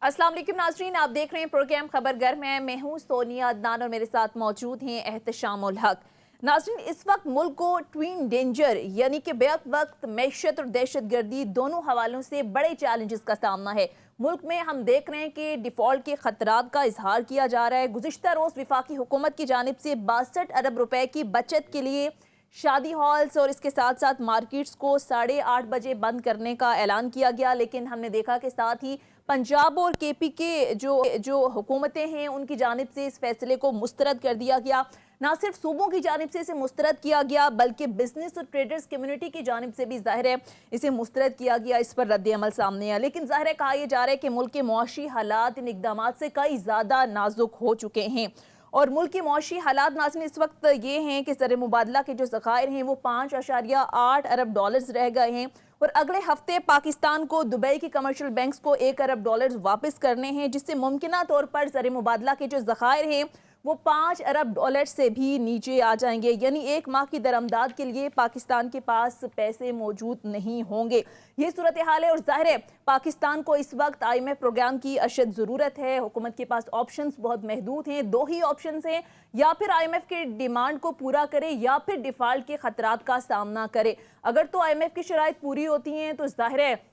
अस्सलाम वालेकुम नाज़रीन, आप देख रहे हैं प्रोग्राम खबर घर में। मैं हूं सोनिया अदनान और मेरे साथ मौजूद हैं एहतशामुल हक। नाज़रीन, इस वक्त मुल्क को ट्विन डेंजर यानी कि बेक वक्त मैशत और दहशत गर्दी दोनों हवालों से बड़े चैलेंजेस का सामना है। मुल्क में हम देख रहे हैं कि डिफॉल्ट के खतरात का इजहार किया जा रहा है। गुज़िश्ता रोज़ विफाकी हुकूमत की जानिब से 62 अरब रुपए की बचत के लिए शादी हॉल्स और इसके साथ साथ मार्केट्स को 8:30 बजे बंद करने का ऐलान किया गया, लेकिन हमने देखा कि साथ ही पंजाब और केपी के जो हुकूमतें हैं उनकी जानिब से इस फैसले को मुस्तरद कर दिया गया। ना सिर्फ सूबों की जानिब से इसे मुस्तरद किया गया बल्कि बिजनेस और ट्रेडर्स कम्युनिटी की जानिब से भी जाहिर है इसे मुस्तरद किया गया। इस पर रद्द अमल सामने है, लेकिन जाहिर है कहा यह जा रहा है कि मुल्क के मुआशी हालात इन इकदाम से कई ज़्यादा नाजुक हो चुके हैं और मुल्क के मुआशी हालात नाज़रीन इस वक्त ये हैं कि ज़र मुबादला के जो ज़खायर हैं वो 5.8 अरब डॉलर्स रह गए हैं और अगले हफ्ते पाकिस्तान को दुबई के कमर्शियल बैंक्स को 1 अरब डॉलर्स वापस करने हैं, जिससे मुमकिना तौर पर ज़र मुबादला के जो ज़खायर हैं वो 5 अरब डॉलर से भी नीचे आ जाएंगे। यानी एक माह की दरमदाद के लिए पाकिस्तान के पास पैसे मौजूद नहीं होंगे। ये सूरत हाल है और जाहिर है पाकिस्तान को इस वक्त IMF प्रोग्राम की अशद ज़रूरत है। हुकूमत के पास ऑप्शंस बहुत महदूद हैं, दो ही ऑप्शंस हैं, या फिर IMF के डिमांड को पूरा करे या फिर डिफ़ॉल्ट के खतरात का सामना करे। अगर तो IMF की शराइत पूरी होती हैं तो जाहिर है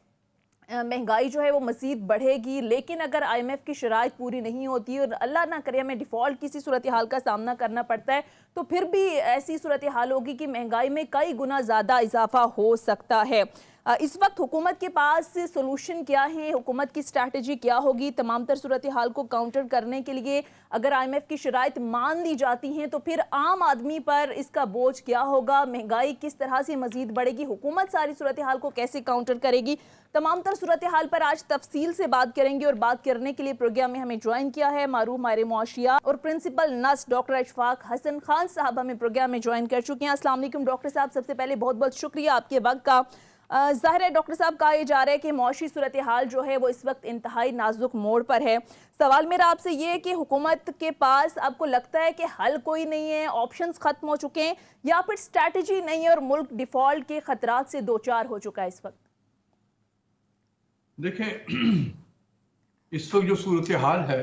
महंगाई जो है वो मज़ीद बढ़ेगी, लेकिन अगर IMF की शराइत पूरी नहीं होती और अल्लाह ना करे हमें डिफ़ॉल्ट किसी सूरत हाल का सामना करना पड़ता है तो फिर भी ऐसी सूरत हाल होगी कि महंगाई में कई गुना ज़्यादा इजाफा हो सकता है। इस वक्त हुकूमत के पास सोल्यूशन क्या है, हुकूमत की स्ट्रैटेजी क्या होगी तमाम तर सूरत हाल को काउंटर करने के लिए? अगर IMF की शराइत मान दी जाती हैं तो फिर आम आदमी पर इसका बोझ क्या होगा, महंगाई किस तरह से मजीद बढ़ेगी, हुकूमत सारी सूरत हाल को कैसे काउंटर करेगी? तमाम तर सूरत हाल पर आज तफसील से बात करेंगे और बात करने के लिए प्रोग्राम में हमें ज्वाइन किया है मारूफ माहिर मुआशिया और principal nurse doctor Ashfaq Hasan Khan साहब हमें प्रोग्राम में ज्वाइन कर चुके हैं। अस्सलाम वालेकुम डॉक्टर साहब, सबसे पहले बहुत बहुत शुक्रिया आपके वक्त का। ज़ाहिर है डॉक्टर साहब कहा यह जा रहा है कि मौशी सूरत हाल जो है वो इस वक्त इंतहाई नाजुक मोड़ पर है। सवाल मेरा आपसे ये है कि हुकूमत के पास आपको लगता है कि हल कोई नहीं है, ऑप्शंस खत्म हो चुके हैं, या फिर स्ट्रैटेजी नहीं है और मुल्क डिफॉल्ट के खतरात से दो चार हो चुका है इस वक्त? देखें, इस वक्त जो सूरत हाल है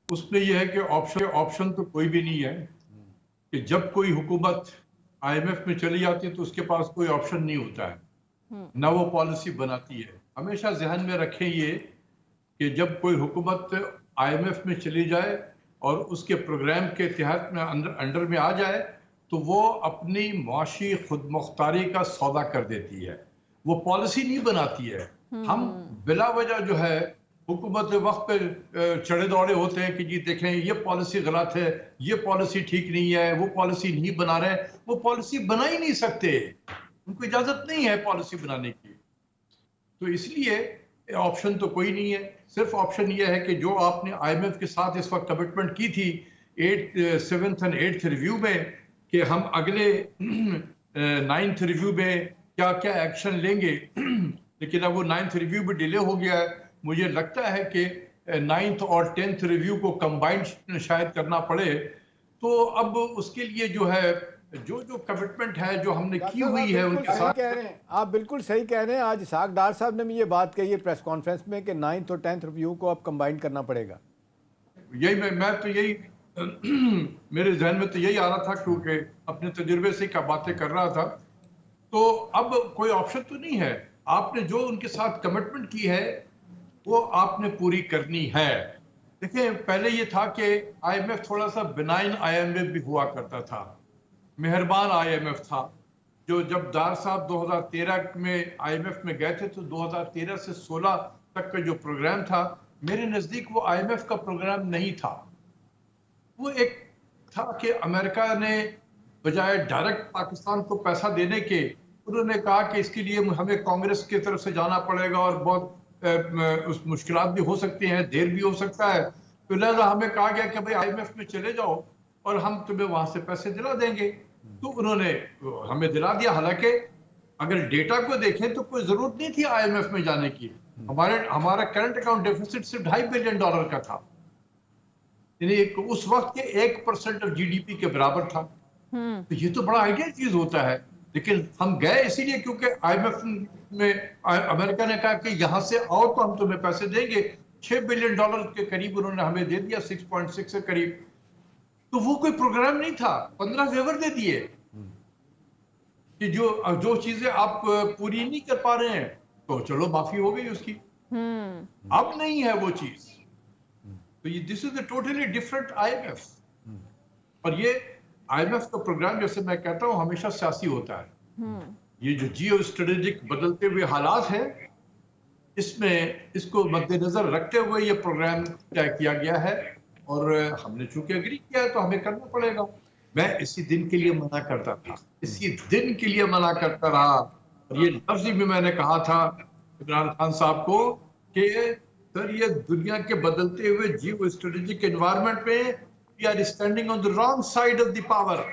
उसमें यह है कि ऑप्शन तो कोई भी नहीं है कि जब कोई हुकूमत IMF में चली जाती है तो उसके पास कोई ऑप्शन नहीं होता है, ना वो पॉलिसी बनाती है। हमेशा जहन में रखें ये कि जब कोई हुकूमत IMF में चली जाए और उसके प्रोग्राम के तहत में अंडर में आ जाए तो वो अपनी मुआशी खुद मुख्तारी का सौदा कर देती है, वो पॉलिसी नहीं बनाती है। हम बिला वजह जो है हुकूमत वक्त पे चढ़े दौड़े होते हैं कि जी देखें ये पॉलिसी गलत है, ये पॉलिसी ठीक नहीं है, वो पॉलिसी नहीं बना रहे। वो पॉलिसी बना ही नहीं सकते, उनको इजाजत नहीं है पॉलिसी बनाने की। तो इसलिए ऑप्शन तो कोई नहीं है। सिर्फ ऑप्शन ये है कि जो आपने IMF के साथ इस वक्त कमिटमेंट की थी 7th and 8th रिव्यू में कि हम अगले 9th रिव्यू में क्या क्या एक्शन लेंगे, लेकिन अब वो 9th रिव्यू भी डिले हो गया है। मुझे लगता है कि 9th और 10th रिव्यू को कंबाइंड शायद करना पड़े। तो अब उसके लिए जो है जो कमिटमेंट है जो हमने की हुई है उनके साथ कह रहे हैं, आप बिल्कुल सही कह रहे हैं। आज इसहाक डार साहब ने भी ये बात कही है प्रेस कॉन्फ्रेंस में कि 9th और 10th रिव्यू को अब कंबाइंड करना पड़ेगा। यही मैं तो यही मेरे जहन में तो यही आ रहा था क्योंकि अपने तजुर्बे से क्या बातें कर रहा था। तो अब कोई ऑप्शन तो नहीं है, आपने जो उनके साथ कमिटमेंट की है वो आपने पूरी करनी है। देखिए, पहले ये था कि IMF थोड़ा सा बिनाइन IMF भी हुआ करता था, मेहरबान IMF था। जो जब डार साहब 2013 में IMF में गए थे तो 2013 से 16 तक का जो प्रोग्राम था मेरे नज़दीक वो IMF का प्रोग्राम नहीं था। वो एक था कि अमेरिका ने बजाय डायरेक्ट पाकिस्तान को पैसा देने के उन्होंने कहा कि इसके लिए हमें कांग्रेस की तरफ से जाना पड़ेगा और बहुत उस मुश्किलात भी हो सकती हैं, देर भी हो सकता है। तो लिहाजा हमें कहा गया कि भाई IMF में चले जाओ और हम तुम्हें वहां से पैसे दिला देंगे। तो उन्होंने हमें दिला दिया। हालांकि अगर डेटा को देखें तो कोई जरूरत नहीं थी IMF में जाने की। हमारा करंट अकाउंट डेफिसिट सिर्फ $2.5 बिलियन का था, यानी उस वक्त के 1% ऑफ GDP के बराबर था। तो ये तो बड़ा आइडियल चीज होता है। लेकिन हम गए इसीलिए क्योंकि आईएमएफ में अमेरिका ने कहा कि यहां से आओ तो हम तुम्हें पैसे देंगे। $6 बिलियन के करीब उन्होंने हमें दे दिया, 6.6 के करीब। तो वो कोई प्रोग्राम नहीं था, 15 फेवर दे दिए कि जो चीजें आप पूरी नहीं कर पा रहे हैं तो चलो माफी हो गई उसकी। अब नहीं है वो चीज। तो ये this is a totally different IMF. और ये आईएमएफ का प्रोग्राम, जैसे मैं कहता हूं, हमेशा सियासी होता है। ये जो जियो स्ट्रेटेजिक बदलते हुए हालात है, इसमें इसको मद्देनजर रखते हुए ये प्रोग्राम तय किया गया है और हमने चूंकि एग्री किया है तो हमें करना पड़ेगा। मैं इसी दिन के लिए मना करता था, इसी दिन के लिए मना करता रहा। और ये लफ्ज भी मैंने कहा था इमरान खान साहब को कि सर, ये दुनिया के बदलते हुए जियो स्ट्रेटेजिक एनवायरनमेंट में we are standing on the wrong side of the power.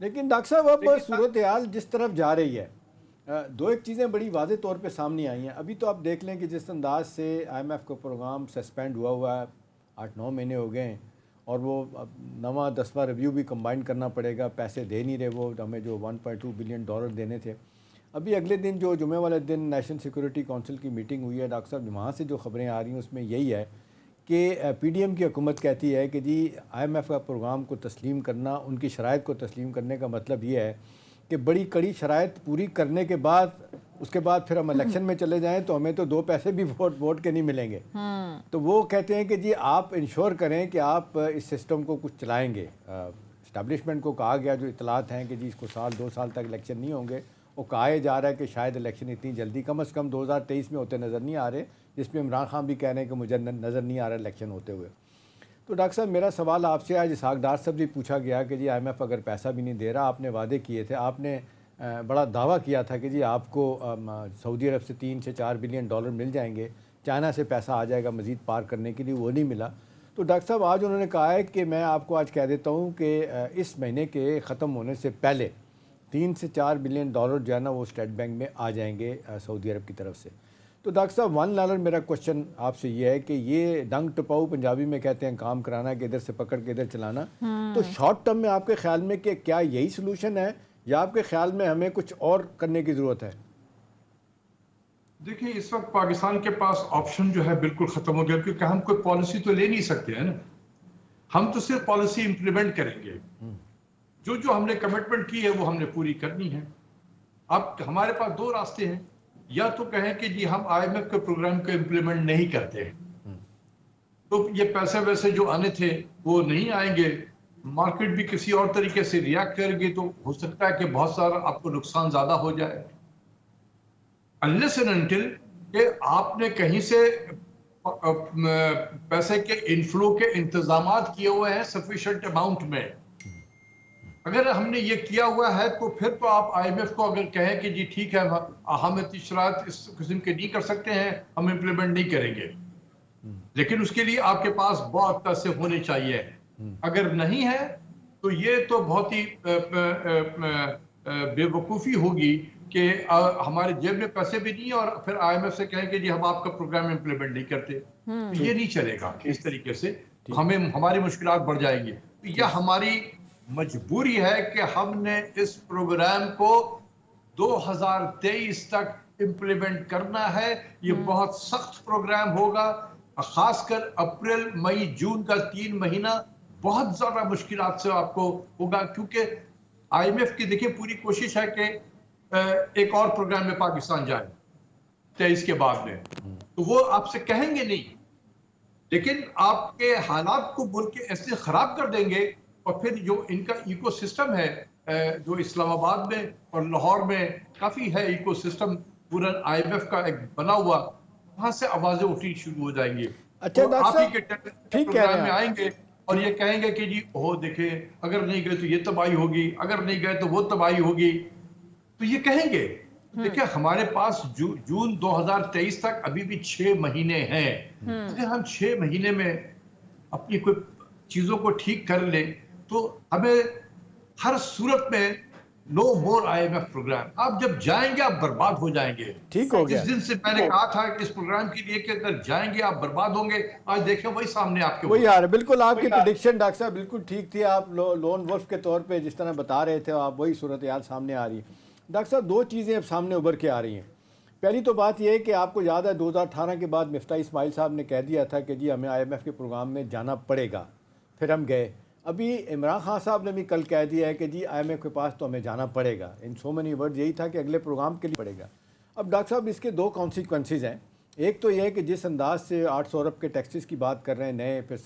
लेकिन डॉक्टर साहब, अब सूरत हाल जिस तरफ जा रही है, दो एक चीज़ें बड़ी वाज़ेह तौर पे सामने आई हैं। अभी तो आप देख लें कि जिस अंदाज से आईएमएफ का प्रोग्राम सस्पेंड हुआ है, 8-9 महीने हो गए हैं, और वो अब 9वां-10वां रिव्यू भी कंबाइन करना पड़ेगा। पैसे दे नहीं रहे वो हमें, जो $1.2 बिलियन देने थे। अभी अगले दिन, जो जुमे वाले दिन, नेशनल सिक्योरिटी काउंसिल की मीटिंग हुई है। डॉक्टर साहब, वहाँ से जो खबरें आ रही हैं उसमें यही है कि पीडीएम की हुकूमत कहती है कि जी आईएमएफ का प्रोग्राम को तस्लीम करना, उनकी शराइत को तस्लीम करने का मतलब ये है कि बड़ी कड़ी शराइत पूरी करने के बाद, उसके बाद फिर हम इलेक्शन में चले जाएं तो हमें तो 2 पैसे भी वोट के नहीं मिलेंगे। तो वो कहते हैं कि जी आप इंश्योर करें कि आप इस सिस्टम को कुछ चलाएंगे। इस्टेब्लिशमेंट को कहा गया, जो इतलात हैं कि जी इसको 2 साल तक इलेक्शन नहीं होंगे, वो कहा जा रहा है कि शायद इलेक्शन इतनी जल्दी, कम से कम 2023 में होते नज़र नहीं आ रहे, जिसमें इमरान खान भी कह रहे हैं कि मुझे नज़र नहीं आ रहा इलेक्शन होते हुए। तो डॉक्टर साहब, मेरा सवाल आपसे, आज इसहाक डार साहब भी पूछा गया कि जी आईएमएफ अगर पैसा भी नहीं दे रहा, आपने वादे किए थे, आपने बड़ा दावा किया था कि जी आपको सऊदी अरब से 3 से 4 बिलियन डॉलर मिल जाएंगे, चाइना से पैसा आ जाएगा मज़ीद पार करने के लिए, वो नहीं मिला। तो डॉक्टर साहब, आज उन्होंने कहा है कि मैं आपको आज कह देता हूँ कि इस महीने के ख़त्म होने से पहले 3 से 4 बिलियन डॉलर जो है ना वो स्टेट बैंक में आ जाएंगे सऊदी अरब की तरफ से। तो डॉक्टर साहब, वन लालर मेरा क्वेश्चन आपसे ये है कि ये डंग टपाऊ, पंजाबी में कहते हैं काम कराना, कि इधर से पकड़ के इधर चलाना, तो शॉर्ट टर्म में आपके ख्याल में कि क्या यही सोल्यूशन है, या आपके ख्याल में हमें कुछ और करने की ज़रूरत है? देखिए, इस वक्त पाकिस्तान के पास ऑप्शन जो है बिल्कुल ख़त्म हो गया, क्योंकि हम कोई पॉलिसी तो ले नहीं सकते हैं ना। हम तो सिर्फ पॉलिसी इंप्लीमेंट करेंगे। जो हमने कमिटमेंट की है वो हमने पूरी करनी है। अब हमारे पास 2 रास्ते हैं, या तो कहें कि जी हम आईएमएफ के प्रोग्राम को इम्प्लीमेंट नहीं करते, तो ये पैसे वैसे जो आने थे वो नहीं आएंगे, मार्केट भी किसी और तरीके से रिएक्ट करेगी, तो हो सकता है कि बहुत सारा आपको नुकसान ज्यादा हो जाए। अनलेस एंड अनटिल कि आपने कहीं से पैसे के इनफ्लो के इंतजामात किए हुए हैं सफिशिएंट अमाउंट में। अगर हमने ये किया हुआ है तो फिर तो आप आईएमएफ को अगर कहें कि जी ठीक है, हम इतनी शरारत इस किस्म के नहीं कर सकते हैं, हम इम्प्लीमेंट नहीं करेंगे, लेकिन उसके लिए आपके पास बहुत पैसे होने चाहिए। अगर नहीं है तो ये तो बहुत ही बेवकूफ़ी होगी कि हमारे जेब में पैसे भी नहीं है और फिर आईएमएफ से कहें कि जी हम आपका प्रोग्राम इम्प्लीमेंट नहीं करते। तो ये नहीं चलेगा इस तरीके से, हमें हमारी मुश्किलात बढ़ जाएंगी। तो यह हमारी मजबूरी है कि हमने इस प्रोग्राम को 2023 तक इम्प्लीमेंट करना है। ये बहुत सख्त प्रोग्राम होगा, खासकर अप्रैल, मई, जून का 3 महीना बहुत ज्यादा मुश्किलात से आपको होगा, क्योंकि आईएमएफ की देखिए पूरी कोशिश है कि एक और प्रोग्राम में पाकिस्तान जाए 23 के बाद में, तो वो आपसे कहेंगे नहीं, लेकिन आपके हालात को बोल के ऐसे खराब कर देंगे। और फिर जो इनका इकोसिस्टम है, जो इस्लामाबाद में और लाहौर में काफी है इकोसिस्टम पूरा आईएमएफ का एक बना हुआ, वहां से आवाजें उठनी शुरू हो जाएंगी। अच्छा, तो आप ही के प्रोग्राम में हैं आएंगे और ये कहेंगे कि जी ओह देखे, अगर नहीं गए तो ये तबाही होगी, अगर नहीं गए तो वो तबाही होगी, तो ये कहेंगे। देखिए, हमारे पास जून 2023 तक अभी भी 6 महीने हैं। अगर हम 6 महीने में अपनी कोई चीजों को ठीक कर ले तो हमें हर सूरत में नो मोर IMF प्रोग्राम। आप जब जाएंगे आप बर्बाद हो जाएंगे। ठीक हो गया। जिस दिन से मैंने कहा था कि इस प्रोग्राम के लिए कि अगर जाएंगे आप बर्बाद होंगे, आज देखें वही सामने आपके वही आ रहा है। बिल्कुल आपकी प्रेडिक्शन डॉक्टर साहब बिल्कुल ठीक थी। आप लोन वुल्फ के तौर पे जिस तरह बता रहे थे, आप वही सूरत हाल सामने आ रही है। डॉक्टर साहब दो चीज़ें अब सामने उभर के आ रही हैं। पहली तो बात यह है कि आपको याद है 2018 के बाद मिफ्ता इस्माइल साहब ने कह दिया था कि जी हमें IMF के प्रोग्राम में जाना पड़ेगा, फिर हम गए। अभी इमरान खान साहब ने भी कल कह दिया है कि जी IMF के पास तो हमें जाना पड़ेगा। इन सो मेनी वर्ड यही था कि अगले प्रोग्राम के लिए पड़ेगा। अब डॉक्टर साहब इसके दो कॉन्सिक्वेंसेज हैं। एक तो यह है कि जिस अंदाज से 800 अरब के टैक्सेस की बात कर रहे हैं नए, फिर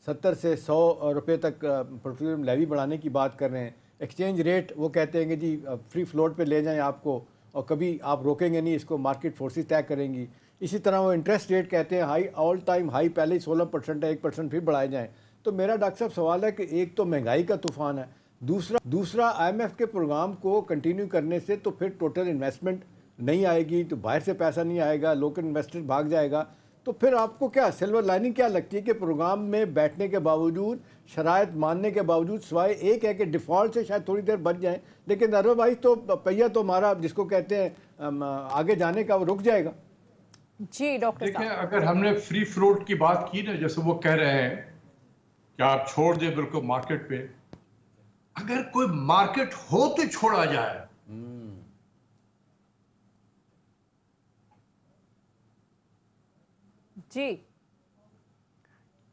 70 से 100 रुपये तक पेट्रोलियम लेवी बढ़ाने की बात कर रहे हैं, एक्सचेंज रेट वो कहते हैं कि जी फ्री फ्लोट पे ले जाएं आपको और कभी आप रोकेंगे नहीं, इसको मार्केट फोर्सेस तय करेंगी। इसी तरह वो इंटरेस्ट रेट कहते हैं हाई, ऑल टाइम हाई, पहले ही 16% है, 1% फिर बढ़ाए जाएँ। तो मेरा डॉक्टर साहब सवाल है कि एक तो महंगाई का तूफान है, दूसरा IMF के प्रोग्राम को कंटिन्यू करने से तो फिर टोटल इन्वेस्टमेंट नहीं आएगी, तो बाहर से पैसा नहीं आएगा, लोकल इन्वेस्टर भाग जाएगा। तो फिर आपको क्या सिल्वर लाइनिंग क्या लगती है कि प्रोग्राम में बैठने के बावजूद, शराइत मानने के बावजूद, सिवाय एक है कि डिफ़ॉल्ट से शायद थोड़ी देर बच जाएं, लेकिन अदरवाइज तो पहिया तो हमारा जिसको कहते हैं आगे जाने का वो रुक जाएगा। जी डॉक्टर देखिए, अगर हमने फ्री फ्लोट की बात की ना, जैसे वो कह रहे हैं कि आप छोड़ दें बिल्कुल मार्केट पे, अगर कोई मार्केट हो तो छोड़ा जाए। जी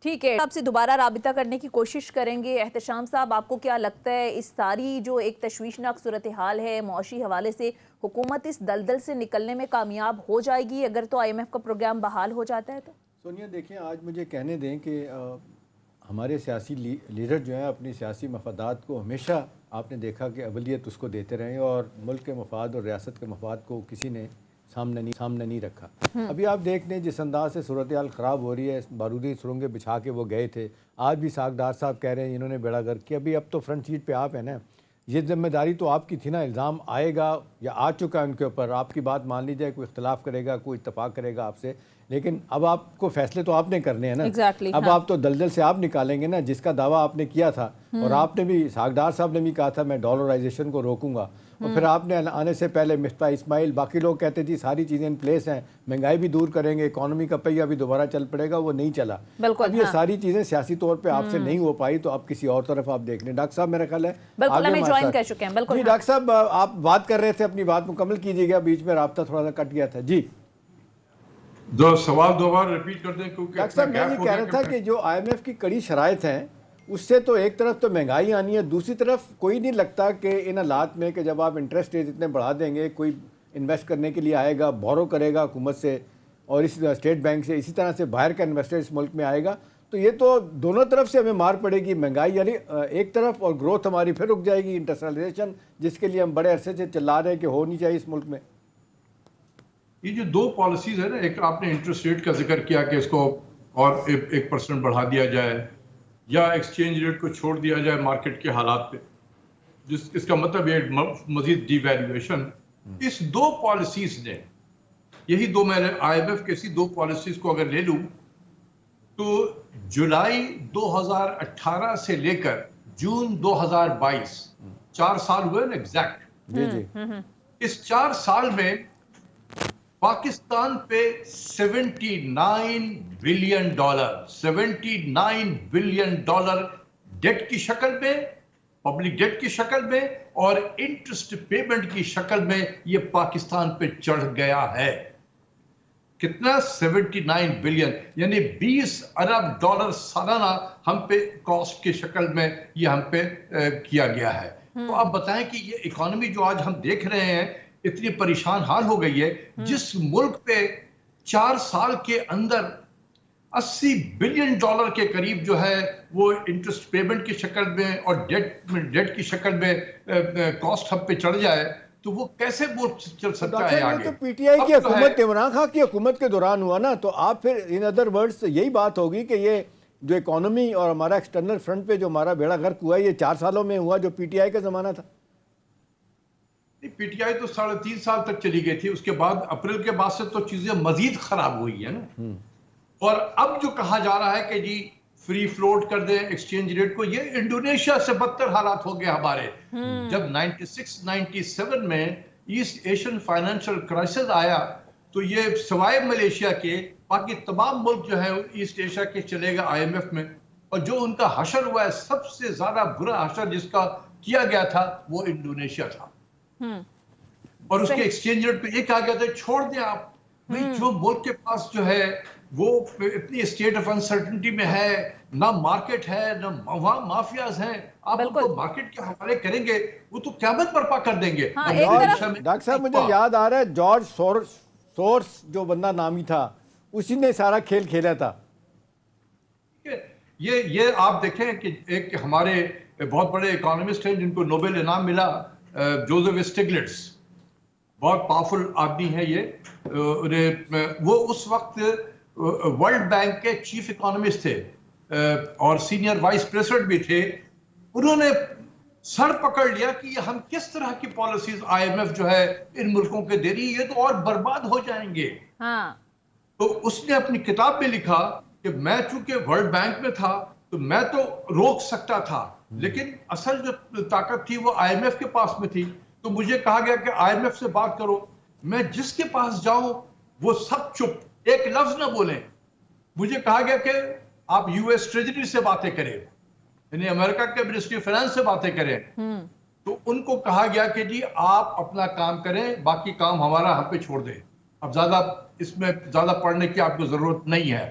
ठीक है, आपसे दोबारा राबिता करने की कोशिश करेंगे। एहतशाम साहब, आपको क्या लगता है इस सारी जो एक तशवीशनाक सूरत हाल है मौशी हवाले से, हुकूमत इस दलदल से निकलने में कामयाब हो जाएगी अगर तो IMF का प्रोग्राम बहाल हो जाता है? तो सोनिया देखिए, आज मुझे कहने दें कि हमारे सियासी लीडर जो हैं अपनी सियासी मफादात को हमेशा आपने देखा कि अवलियत उसको देते रहे और मुल्क के मफाद और रियासत के मफाद को किसी ने सामने नहीं रखा। अभी आप देख लें जिस अंदाज से सूरत हाल ख़राब हो रही है, बारूदी सुरंगें बिछा के वो गए थे। आज भी सागदार साहब कह रहे हैं इन्होंने बेड़ा गर्क किया। अभी अब तो फ्रंट सीट पे आप है ना, ये जिम्मेदारी तो आपकी थी ना। इल्ज़ाम आएगा या आ चुका है उनके ऊपर, आपकी बात मान ली जाए, कोई इख्तलाफ करेगा, कोई इत्तफाक करेगा आपसे, लेकिन अब आपको फैसले तो आपने करने हैं ना। अब आप तो दलदल से आप निकालेंगे ना, जिसका दावा आपने किया था। और आपने भी, सागदार साहब ने भी कहा था मैं डॉलराइजेशन को रोकूंगा, और फिर आपने आने से पहले मिफ्ता इस्माइल, बाकी लोग कहते जी सारी चीज़ें इन प्लेस हैं, महंगाई भी दूर करेंगे, इकोनॉमी का पहिया भी दोबारा चल पड़ेगा, वो नहीं चला। अब ये सारी चीज़ें सियासी तौर पे आपसे नहीं हो पाई, तो अब किसी और तरफ आप देख लें। डॉक्टर साहब मेरा ख्याल है ज्वाइन कर चुके हैं। बिल्कुल जी डॉक्टर साहब, आप बात कर रहे थे, अपनी बात मुकम्मल कीजिएगा, बीच में राब्ता थोड़ा सा कट गया था। जी दो सवाल दोबारा रिपीट कर दें, क्योंकि डॉक्टर साहब मैं ये कह रहा था कि जो IMF की कड़ी शराइत हैं उससे तो एक तरफ तो महंगाई आनी है, दूसरी तरफ कोई नहीं लगता कि इन हालात में कि जब आप इंटरेस्ट रेट इतने बढ़ा देंगे, कोई इन्वेस्ट करने के लिए आएगा, बोरो करेगा हुकूमत से और इस स्टेट बैंक से, इसी तरह से बाहर का इन्वेस्टर इस मुल्क में आएगा, तो ये तो दोनों तरफ से हमें मार पड़ेगी। महंगाई यानी एक तरफ, और ग्रोथ हमारी फिर रुक जाएगी, इंडस्ट्रियलाइजेशन जिसके लिए हम बड़े अरसे से चिल्ला रहे हैं कि हो नहीं चाहिए इस मुल्क में। ये जो दो पॉलिसीज है ना, एक आपने इंटरेस्ट रेट का जिक्र किया कि इसको और 1% बढ़ा दिया जाए या एक्सचेंज रेट को छोड़ दिया जाए मार्केट के हालात पे, इसका मतलब ये मजीद डिवैल्यूएशन। इस दो पॉलिसीज ने, यही दो, मैंने IMF के इसी दो पॉलिसीज को अगर ले लूं तो जुलाई 2018 से लेकर जून 2022 4 साल हुए ना एग्जैक्ट। जी जी इस 4 साल में पाकिस्तान पे $79 बिलियन डेट की शक्ल में, पब्लिक डेट की शक्ल में और इंटरेस्ट पेमेंट की शक्ल में ये पाकिस्तान पे चढ़ गया है। कितना? 79 बिलियन, यानी 20 अरब डॉलर सालाना हम पे कॉस्ट की शक्ल में ये हम पे किया गया है। तो आप बताएं कि ये इकोनॉमी जो आज हम देख रहे हैं इतनी परेशान हाल हो गई है, जिस मुल्क पे 4 साल के अंदर $80 बिलियन के करीब जो है वो इंटरेस्ट पेमेंट की शक्ल में और डेट की शक्ल में कॉस्ट हम पे चढ़ जाए, तो वो कैसे वो चल सकता है आगे? तो PTI की हुकूमत, इमरान खान की हुकूमत के दौरान हुआ ना, तो आप फिर इन अदर वर्ड्स यही बात होगी कि ये जो इकोनॉमी और हमारा एक्सटर्नल फ्रंट पे जो हमारा बेड़ा गर्क हुआ, ये 4 सालों में हुआ जो PTI का जमाना था। PTI तो 3.5 साल तक चली गई थी, उसके बाद अप्रैल के बाद से तो चीजें मजीद खराब हुई है ना। और अब जो कहा जा रहा है कि जी फ्री फ्लोट कर दें एक्सचेंज रेट को। ये इंडोनेशिया से बदतर हालात हो गए हमारे। जब 96-97 में ईस्ट एशियन फाइनेंशियल क्राइसिस आया तो ये सिवाय मलेशिया के बाकी तमाम मुल्क जो है ईस्ट एशिया के चले गए IMF में, और जो उनका हशर हुआ है, सबसे ज्यादा बुरा हशर जिसका किया गया था वो इंडोनेशिया था। और उसके एक्सचेंज रेट पे ये कहा गया था छोड़ दें आप भाई, जो मुल्क के पास जो है वो इतनी स्टेट ऑफ अनसर्टेनिटी में है, ना मार्केट है, ना वहां माफियाज हैं, आप उनको मार्केट के हवाले करेंगे वो तो क़यामत बर्पा कर देंगे। हाँ, डॉक्टर साहब मुझे याद आ रहा है जॉर्ज सोर्स जो बंदा नामी था, उसी ने सारा खेल खेला था। ये आप देखें कि एक हमारे बहुत बड़े इकोनॉमिस्ट हैं जिनको नोबेल इनाम मिला, जोसेफ स्टिग्लिट्स, बहुत पावरफुल आदमी है ये। वो उस वक्त वर्ल्ड बैंक के चीफ इकोनॉमिस्ट थे और सीनियर वाइस प्रेसिडेंट भी थे। उन्होंने सर पकड़ लिया कि हम किस तरह की पॉलिसीज IMF जो है इन मुल्कों के दे रही है, ये तो और बर्बाद हो जाएंगे। हाँ। तो उसने अपनी किताब में लिखा कि मैं चूंकि वर्ल्ड बैंक में था तो मैं तो रोक सकता था, लेकिन असल जो ताकत थी वो IMF के पास में थी। तो मुझे कहा गया कि IMF से बात करो। मैं जिसके पास जाऊं वो सब चुप, एक लफ्ज ना बोले। मुझे कहा गया कि आप US ट्रेजरी से बातें करें, यानी अमेरिका के मिनिस्ट्री ऑफ फाइनेंस से बातें करें। तो उनको कहा गया कि जी आप अपना काम करें, बाकी काम हमारा हम पे छोड़ दें, अब ज्यादा इसमें ज्यादा पढ़ने की आपको जरूरत नहीं है।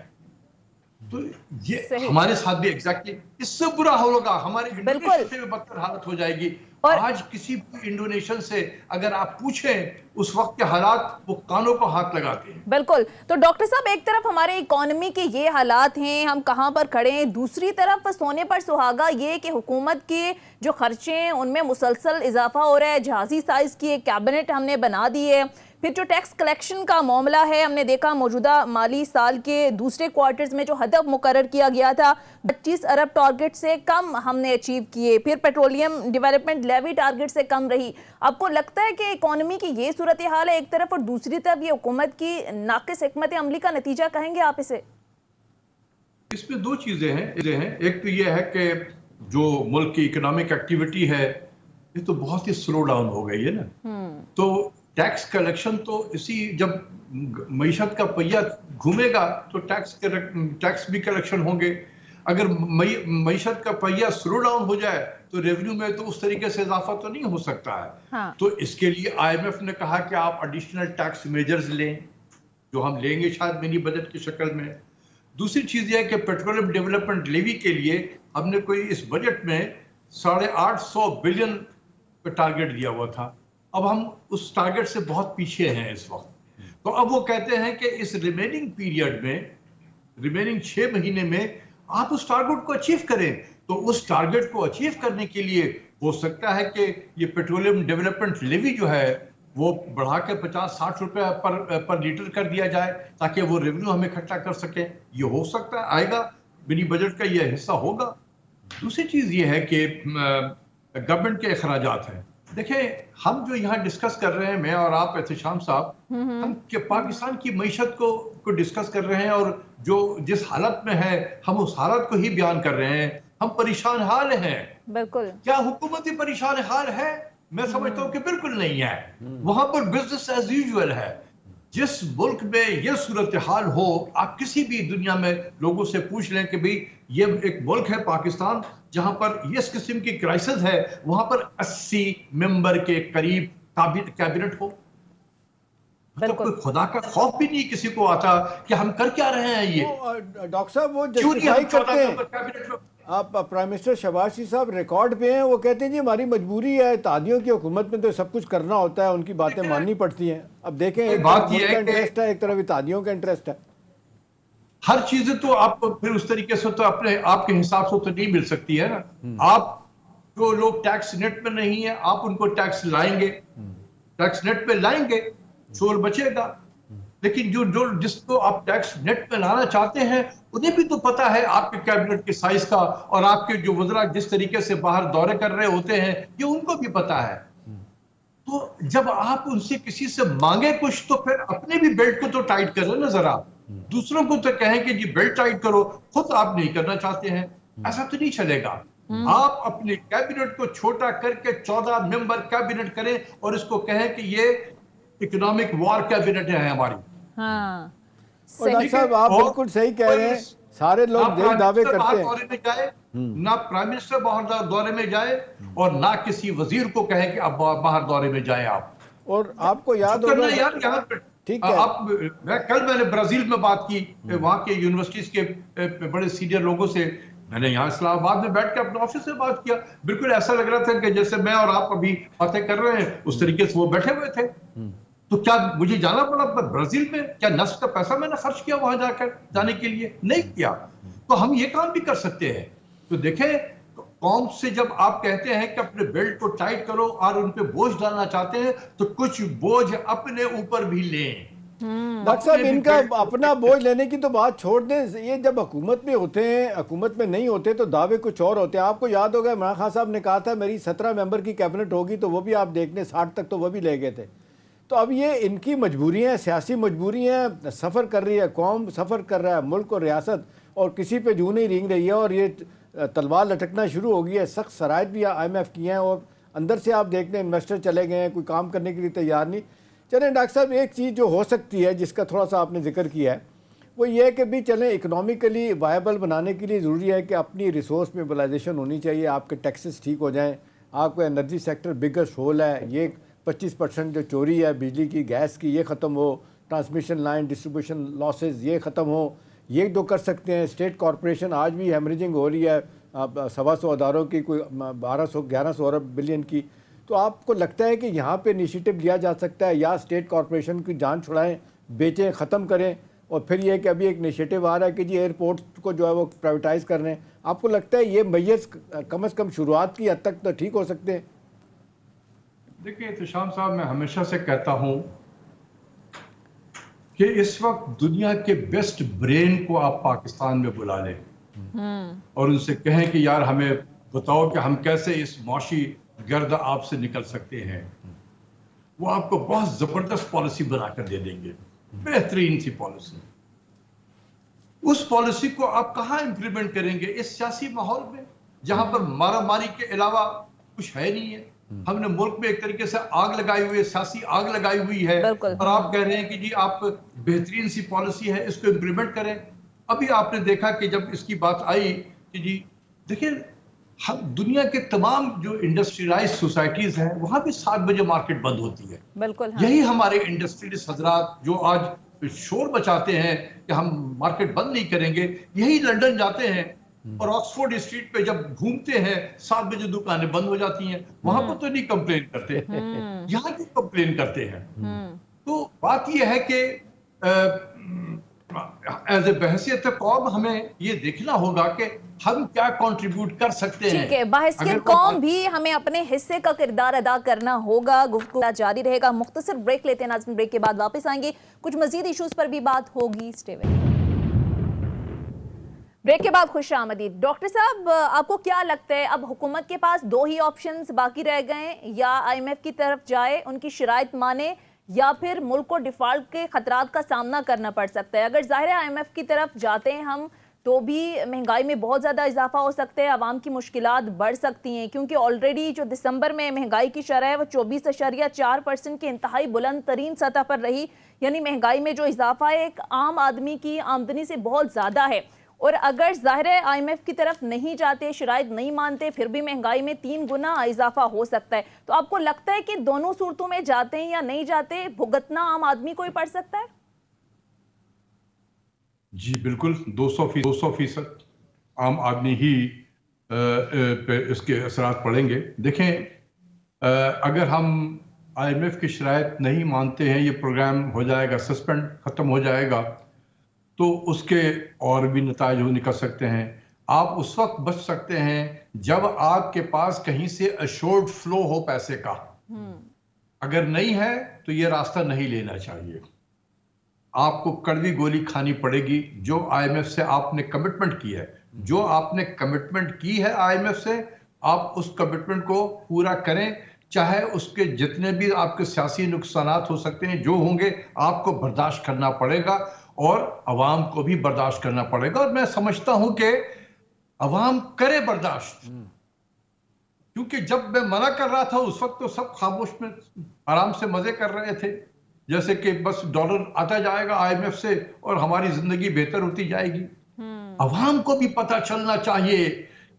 तो ये हमारे साथ भी एग्जैक्टली इससे बुरा होगा, हमारे इंडोनेशिया से भी बदतर हालत हो जाएगी। और आज किसी भी इंडोनेशियन से अगर आप पूछें उस वक्त के हालात, वो कानों को हाथ लगाते हैं। बिल्कुल। तो डॉक्टर साहब, एक तरफ हमारे इकोनॉमी के ये हालात हैं, हम कहां पर खड़े हैं, दूसरी तरफ सोने पर सुहागा ये कि हुकूमत के जो खर्चे हैं उनमें मुसलसल इजाफा हो रहा है। जहाजी साइज की एक कैबिनेट हमने बना दी है। फिर जो टैक्स कलेक्शन का मामला है, हमने देखा मौजूदा माली साल के दूसरे क्वार्टर्स में जो हदफ मुकर्रर किया गया था 25 अरब टारगेट से कम हमने अचीव किए। फिर पेट्रोलियम डेवलपमेंट लेवी टारगेट से कम रही। आपको लगता है कि इकोनॉमी की ये सूरत हाल है एक तरफ, और दूसरी तरफ ये हुकूमत की नाकिस हिकमत अमली का नतीजा कहेंगे आप इसे? इसमें दो चीजें हैं। एक तो ये है कि जो मुल्क की इकोनॉमिक एक्टिविटी है ये तो बहुत ही स्लो डाउन हो गई है ना। तो टैक्स कलेक्शन तो इसी, जब मईशत का पहिया घूमेगा तो टैक्स भी कलेक्शन होंगे। अगर मईशत का पहिया स्लो डाउन हो जाए तो रेवेन्यू में तो उस तरीके से इजाफा तो नहीं हो सकता है। हाँ। तो इसके लिए IMF ने कहा कि आप एडिशनल टैक्स मेजर्स लें, जो हम लेंगे शायद मिनी बजट की शक्ल में। दूसरी चीज यह है कि पेट्रोलियम डेवलपमेंट लेवी के लिए हमने कोई इस बजट में 850 बिलियन का टारगेट दिया हुआ था। अब हम उस टारगेट से बहुत पीछे हैं इस वक्त। तो अब वो कहते हैं कि इस रिमेनिंग पीरियड में, रिमेनिंग 6 महीने में आप उस टारगेट को अचीव करें। तो उस टारगेट को अचीव करने के लिए हो सकता है कि ये पेट्रोलियम डेवलपमेंट लेवी जो है वो बढ़ा के 50-60 रुपए पर लीटर कर दिया जाए, ताकि वो रेवेन्यू हम इकट्ठा कर सकें। ये हो सकता है, आएगा, मिनी बजट का ये हिस्सा होगा। दूसरी चीज ये है कि गवर्नमेंट के अखराजात हैं। देखिए, हम जो यहाँ डिस्कस कर रहे हैं, मैं और आप एहतशाम साहब, हम पाकिस्तान की मईशत को डिस्कस कर रहे हैं, और जो जिस हालत में है हम उस हालत को ही बयान कर रहे हैं। हम परेशान हाल हैं। बिल्कुल। क्या हुकूमत ही परेशान हाल है? मैं समझता हूँ कि बिल्कुल नहीं है। वहां पर बिजनेस एज यूजुअल है। जिस मुल्क में यह सूरत हाल हो, आप किसी भी दुनिया में लोगों से पूछ लें कि भाई ये एक मुल्क है पाकिस्तान जहां पर इस किस्म की क्राइसिस है, वहां पर 80 मेंबर के करीब कैबिनेट हो, मतलब कोई खुदा का खौफ भी नहीं किसी को आता कि हम कर क्या रहे हैं। ये डॉक्टर साहब वो जस्टिफाई करते हैं। आप प्राइम मिनिस्टर शहबाज शरीफ साहब रिकॉर्ड पे हैं, वो कहते हैं जी हमारी मजबूरी है, इत्तेहादियों की हुकूमत में तो सब कुछ करना होता है, उनकी बातें माननी पड़ती हैं। अब देखें, एक तरफ मुल्क का इंटरेस्ट है, एक तरफ इत्तेहादियों का इंटरेस्ट है। हर चीजें तो आपको फिर उस तरीके से तो अपने आपके हिसाब से तो नहीं मिल सकती है ना। आप जो लोग टैक्स नेट में नहीं है, आप उनको टैक्स लाएंगे, टैक्स नेट पे लाएंगे, शोर बचेगा। लेकिन जो जिसको आप टैक्स नेट पे लाना चाहते हैं, उन्हें भी तो पता है आपके कैबिनेट के साइज का, और आपके जो वज़रा जिस तरीके से बाहर दौरे कर रहे होते हैं, ये उनको भी पता है। तो जब आप उनसे किसी से मांगे कुछ, तो फिर अपने भी बेल्ट को तो टाइट करें ना जरा। दूसरों को तो कहें कि जी बेल्ट टाइट करो, खुद आप नहीं करना चाहते हैं, ऐसा तो नहीं चलेगा। आप अपने कैबिनेट को छोटा करके 14 मेंबर कैबिनेट करें और इसको कहें कि ये इकोनॉमिक वॉर कैबिनेट है हमारी। हाँ, और डॉक्टर साहब आप बिल्कुल सही कह रहे हैं, सारे लोग यही दावे करते हैं। दौरे में जाए, ना प्राइम मिनिस्टर बाहर दौरे में जाए और ना किसी वजीर को कहे कि अब बाहर दौरे में जाए आप। और आपको याद होगा यार यहाँ पे ठीक है, आप मैंने ब्राजील में बात की, वहाँ के यूनिवर्सिटीज के बड़े सीनियर लोगों से, मैंने यहाँ इस्लामाबाद में बैठ के अपने ऑफिस से बात किया, बिल्कुल ऐसा लग रहा था कि जैसे मैं और आप अभी बातें कर रहे हैं उस तरीके से वो बैठे हुए थे। तो क्या मुझे जाना पड़ा ब्राजील में? क्या नफ्स का पैसा मैंने खर्च किया वहां जाकर जाने के लिए? नहीं किया। तो हम ये काम भी कर सकते हैं। तो देखें, कौम से जब आप कहते हैं कि अपने बेल्ट को टाइट करो और उन पे बोझ डालना चाहते हैं तो कुछ बोझ अपने ऊपर भी लें। डॉक्टर साहब इनका अपना बोझ लेने की तो बात छोड़ दें, ये जब हुकूमत में होते हैं, हुकूमत में नहीं होते तो दावे कुछ और होते हैं। आपको याद होगा इमरान खान साहब ने कहा था मेरी 17 मेंबर की कैबिनेट होगी, तो वो भी आप देखने 60 तक तो वो भी ले गए थे। तो अब ये इनकी मजबूरियाँ, सियासी मजबूरियाँ, सफ़र कर रही है कौम, सफ़र कर रहा है मुल्क और रियासत, और किसी पे जूं नहीं रेंग रही है और ये तलवार लटकना शुरू हो गई है। सख्त शराइत भी IMF की हैं और अंदर से आप देखते हैं इन्वेस्टर चले गए हैं, कोई काम करने के लिए तैयार नहीं। चलें डॉक्टर साहब, एक चीज़ जो हो सकती है जिसका थोड़ा सा आपने जिक्र किया है वो ये है कि भी चलें इकनॉमिकली वायबल बनाने के लिए ज़रूरी है कि अपनी रिसोर्स मोबिलाइजेशन होनी चाहिए, आपके टैक्सेस ठीक हो जाएँ, आपका एनर्जी सेक्टर बिगेस्ट होल है, ये 25% जो चोरी है बिजली की, गैस की, ये ख़त्म हो, ट्रांसमिशन लाइन डिस्ट्रीब्यूशन लॉसेस ये ख़त्म हो, ये जो कर सकते हैं। स्टेट कॉरपोरेशन आज भी हेमरेजिंग हो रही है 125 अदारों की, कोई 1200-1100 अरब बिलियन की। तो आपको लगता है कि यहाँ पे इनिशिएटिव लिया जा सकता है या स्टेट कॉरपोरेशन की जान छुड़ाएं, बेचें, ख़त्म करें, और फिर ये कि अभी एक इनिशिएटिव आ रहा है कि जी एयरपोर्ट को जो है वो प्राइवेटाइज़ कर रहे हैं। आपको लगता है ये मैयस कम से कम शुरुआत की हद तक तो ठीक हो सकते हैं? देखिए एहतशाम साहब, मैं हमेशा से कहता हूं कि इस वक्त दुनिया के बेस्ट ब्रेन को आप पाकिस्तान में बुला लें और उनसे कहें कि यार हमें बताओ कि हम कैसे इस मौशी गर्द आप से निकल सकते हैं। वो आपको बहुत जबरदस्त पॉलिसी बनाकर दे देंगे, बेहतरीन सी पॉलिसी। उस पॉलिसी को आप कहां इंप्लीमेंट करेंगे इस सियासी माहौल में जहां पर मारामारी के अलावा कुछ है नहीं है। हमने मुल्क में एक तरीके से आग लगाई हुई है, सियासी आग लगाई हुई है, और आप कह रहे हैं कि जी आप बेहतरीन सी पॉलिसी है, इसको इंप्लीमेंट करें। अभी आपने देखा कि जब इसकी बात आई कि जी देखिए दुनिया के तमाम जो इंडस्ट्रियलाइज सोसाइटीज हैं वहां भी 7 बजे मार्केट बंद होती है। बिल्कुल हाँ। यही हमारे इंडस्ट्रियलिस्ट हजरात जो आज शोर मचाते हैं कि हम मार्केट बंद नहीं करेंगे, यही लंदन जाते हैं और ऑक्सफोर्ड स्ट्रीट पे जब घूमते हैं 7 बजे दुकानें बंद हो जाती हैं, वहां पर तो नहीं कंप्लेन करते, यहाँ क्यों कंप्लेन करते हैं? तो बात यह है कि एज ए बहसियत कौम हमें ये देखना होगा कि हम क्या कंट्रीब्यूट कर सकते हैं। ठीक है, बहसियत कौम भी हमें अपने हिस्से का किरदार अदा करना होगा। गुफ्तगू जारी रहेगा, मुख्तसर ब्रेक लेते हैं नाज़रीन, ब्रेक के बाद वापस आएंगे, कुछ मजीद इश्यूज पर भी बात होगी। Stay with us. ब्रेक के बाद खुश आमदीद। डॉक्टर साहब, आपको क्या लगता है अब हुकूमत के पास 2 ही ऑप्शंस बाकी रह गए, या IMF की तरफ जाए, उनकी शराइत माने, या फिर मुल्क को डिफॉल्ट के खतरात का सामना करना पड़ सकता है? अगर जाहिर है IMF की तरफ जाते हैं हम तो भी महंगाई में बहुत ज़्यादा इजाफा हो सकता है, आवाम की मुश्किलात बढ़ सकती हैं, क्योंकि ऑलरेडी जो दिसंबर में महंगाई की शरह है वो 24.4% की इंतहाई बुलंद तरीन सतह पर रही। यानी महंगाई में जो इजाफा है एक आम आदमी की आमदनी से बहुत ज़्यादा है। और अगर जाहिर है IMF की तरफ नहीं जाते, शराइत नहीं मानते, फिर भी महंगाई में 3 गुना इजाफा हो सकता है। तो आपको लगता है कि दोनों सूरतों में जाते हैं या नहीं जाते, भुगतना आम आदमी को ही पड़ सकता है? जी बिल्कुल, 200% आम आदमी ही पे इसके असरात पड़ेंगे। देखें, अगर हम IMF की शराइत नहीं मानते हैं, ये प्रोग्राम हो जाएगा सस्पेंड, ख़त्म हो जाएगा, तो उसके और भी नताइज निकल सकते हैं। आप उस वक्त बच सकते हैं जब आपके पास कहीं से अश्योर्ड फ्लो हो पैसे का। अगर नहीं है तो ये रास्ता नहीं लेना चाहिए, आपको कड़वी गोली खानी पड़ेगी। जो IMF से आपने कमिटमेंट की है, जो आपने कमिटमेंट की है IMF से, आप उस कमिटमेंट को पूरा करें, चाहे उसके जितने भी आपके सियासी नुकसानात हो सकते हैं, जो होंगे आपको बर्दाश्त करना पड़ेगा। और अवाम को भी बर्दाश्त करना पड़ेगा। और मैं समझता हूं कि अवाम करे बर्दाश्त, क्योंकि जब मैं मना कर रहा था उस वक्त तो सब खामोश में आराम से मजे कर रहे थे, जैसे कि बस डॉलर आता जाएगा आईएमएफ से और हमारी जिंदगी बेहतर होती जाएगी। अवाम को भी पता चलना चाहिए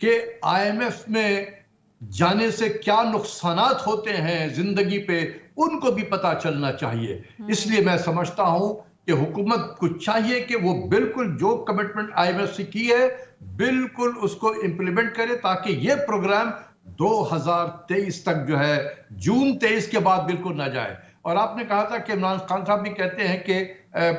कि आईएमएफ में जाने से क्या नुकसानात होते हैं जिंदगी पे, उनको भी पता चलना चाहिए। इसलिए मैं समझता हूं कि हुकूमत को चाहिए कि वो बिल्कुल जो कमिटमेंट आईएमएफ से की है बिल्कुल उसको इंप्लीमेंट करे, ताकि ये प्रोग्राम 2023 तक जो है, जून 23 के बाद बिल्कुल ना जाए। और आपने कहा था कि इमरान खान साहब भी कहते हैं कि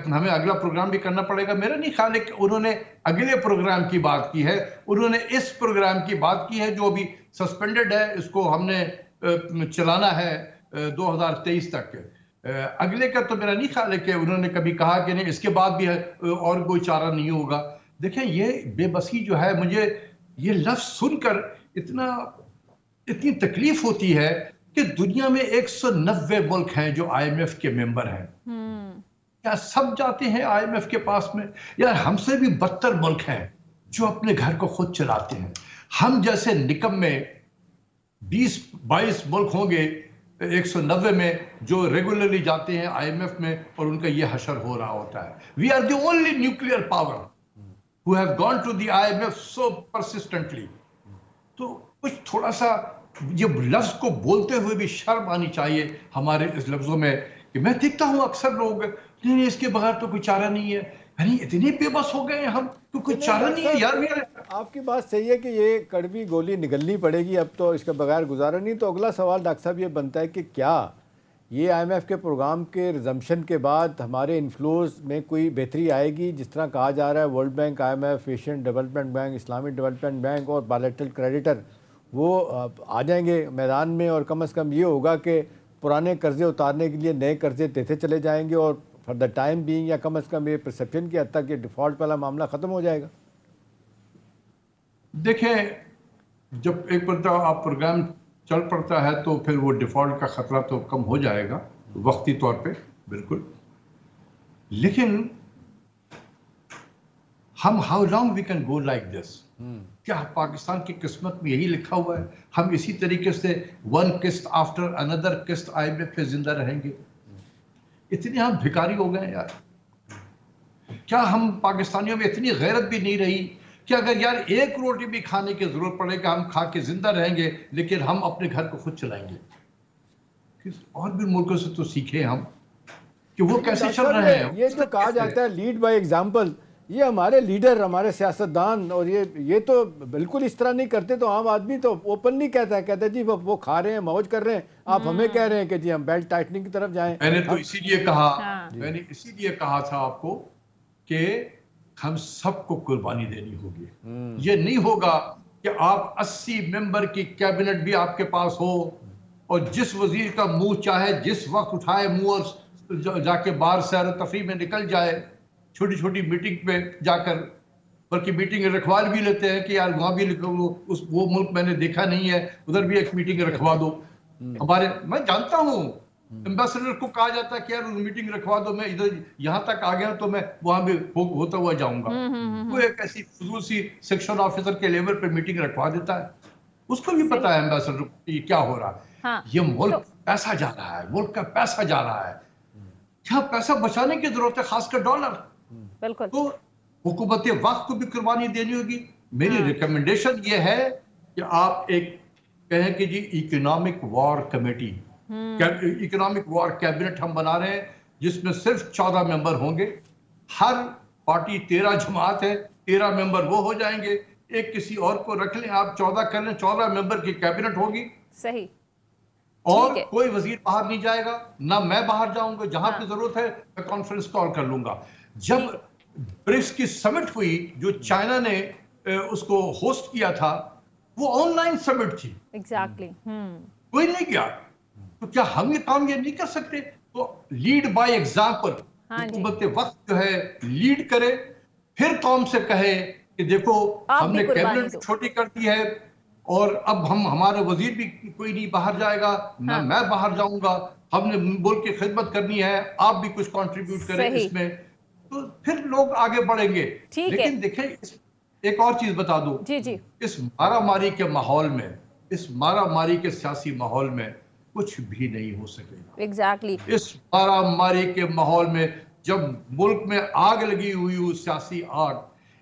हमें अगला प्रोग्राम भी करना पड़ेगा। मेरा नहीं ख्याल है कि उन्होंने अगले प्रोग्राम की बात की है, उन्होंने इस प्रोग्राम की बात की है जो अभी सस्पेंडेड है, इसको हमने चलाना है 2023 तक। अगले का तो मेरा नहीं ख्याल है कि उन्होंने कभी कहा कि नहीं इसके बाद भी और कोई चारा नहीं होगा। देखें, ये बेबसी जो है, मुझे ये लफ्ज सुनकर इतनी तकलीफ होती है कि दुनिया में 190 मुल्क हैं जो आईएमएफ के मेंबर हैं। क्या सब जाते हैं आईएमएफ के पास में? यार, हमसे भी बदतर मुल्क हैं जो अपने घर को खुद चलाते हैं। हम जैसे निकम्मे 20-22 मुल्क होंगे 190 में जो रेगुलरली जाते हैं आईएमएफ में और उनका ये हशर हो रहा होता है। We are the only nuclear power who have gone to the IMF so persistently. तो कुछ थोड़ा सा ये लफ्ज को बोलते हुए भी शर्म आनी चाहिए हमारे इस लफ्जों में। कि मैं देखता हूं अक्सर लोग, नहीं इसके बगैर तो कोई चारा नहीं है। यानी इतने बेबस हो गए हम तो कोई चारा नहीं है यार। आपकी बात सही है कि ये कड़वी गोली निगलनी पड़ेगी, अब तो इसके बगैर गुजारा नहीं। तो अगला सवाल डॉक्टर साहब ये बनता है कि क्या ये आईएमएफ के प्रोग्राम के रिजम्पशन के बाद हमारे इन्फ्लोज में कोई बेहतरी आएगी? जिस तरह कहा जा रहा है world bank, IMF, Asian development bank, Islamic development bank और बायलैटरल क्रेडिटर वो आ जाएंगे मैदान में, और कम से कम ये होगा कि पुराने कर्जे उतारने के लिए नए कर्जे देते चले जाएंगे और फॉर द टाइम बीइंग, या कम से कम ये परसेप्शन की हद तक ये डिफॉल्ट वाला मामला ख़त्म हो जाएगा। देखें, जब एक बार आप प्रोग्राम चल पड़ता है तो फिर वो डिफॉल्ट का खतरा तो कम हो जाएगा वक्ती तौर पे, बिल्कुल। लेकिन हम how long we can go like this? क्या पाकिस्तान की किस्मत में यही लिखा हुआ है हम इसी तरीके से वन किस्त आफ्टर अनदर किस्त आईएमएफ पे जिंदा रहेंगे? इतने हम भिखारी हो गए यार। क्या हम पाकिस्तानियों में इतनी गैरत भी नहीं रही कि अगर यार एक रोटी भी खाने की जरूरत पड़ेगा हम खा के जिंदा रहेंगे, लेकिन हम अपने घर को खुद चलाएंगे? और भी मुल्कों से तो सीखे हम कि वो कैसे चल रहे हैं। ये जो कहा जाता है लीड बाय एग्जाम्पल, ये हमारे लीडर, हमारे सियासतदान, और ये तो बिल्कुल इस तरह नहीं करते। तो आम आदमी तो ओपन नहीं कहता है जी वो खा रहे हैं, मौज कर रहे हैं, आप हमें कह रहे हैं कि जी हम बेल्ट टाइटनिंग की तरफ जाएं। मैंने तो इसीलिए कहा था आपको कि हम सबको कुर्बानी देनी होगी। ये नहीं होगा कि आप 80 मेंबर की कैबिनेट भी आपके पास हो और जिस वजीर का मुंह चाहे जिस वक्त उठाए मुंह और जाके बाहर सैर तफरीह में निकल जाए, छोटी छोटी मीटिंग पे जाकर, बल्कि मीटिंग रखवा भी लेते हैं कि यार वहां भी वो मुल्क मैंने देखा नहीं है, उधर भी एक मीटिंग रखवा दो। मैं जानता हूँ एम्बेसडर को कहा जाता है कि यार मीटिंग रखवा दो, मैं इधर यहाँ तक आ गया तो मैं वहां भी होता हुआ जाऊंगा। वो एक ऐसी फजूल सी सेक्शन ऑफिसर के लेवल पे मीटिंग रखवा देता है, उसको भी पता है एम्बेसडर को क्या हो रहा है। हाँ, ये मुल्क पैसा जा रहा है, मुल्क का पैसा जा रहा है, क्या पैसा बचाने की जरूरत है, खासकर डॉलर। बिल्कुल। तो हुकूमत वक्त को भी कुर्बानी देनी होगी। मेरी रिकमेंडेशन ये है कि आप एक कहें कि जी economic war committee, economic war cabinet हम बना रहे हैं जिसमें सिर्फ 14 मेंबर होंगे। हर पार्टी 13 जमात है, 13 मेंबर वो हो जाएंगे, एक किसी और को रख लें, आप 14 कर लें, 14 मेंबर की कैबिनेट होगी। सही। और कोई वजीर बाहर नहीं जाएगा, ना मैं बाहर जाऊंगा। जहां पे जरूरत है मैं कॉन्फ्रेंस कॉल कर लूंगा। जब ब्रिक्स की समिट हुई जो चाइना ने उसको होस्ट किया था, वो ऑनलाइन समिट थी। एग्जैक्टली। कोई नहीं गया, तो क्या हम ये काम ये नहीं कर सकते? तो लीड बाय एग्जाम्पल, हुकूमत वक्त जो है लीड करे, फिर कौम से कहे कि देखो हमने कैबिनेट छोटी कर दी है और अब हमारे वजीर भी कोई नहीं बाहर जाएगा, ना मैं बाहर जाऊंगा, हमने मुल्क की खिदमत करनी है, आप भी कुछ कंट्रीब्यूट करें इसमें। तो फिर लोग आगे बढ़ेंगे। ठीक है। लेकिन देखिए, एक और चीज बता दूं, जी जी, इस मारामारी के माहौल में, इस मारामारी के सियासी माहौल में कुछ भी नहीं हो सकेगा। एग्जैक्टली। इस मारामारी के माहौल में जब मुल्क में आग लगी हुई हो, सियासी आग,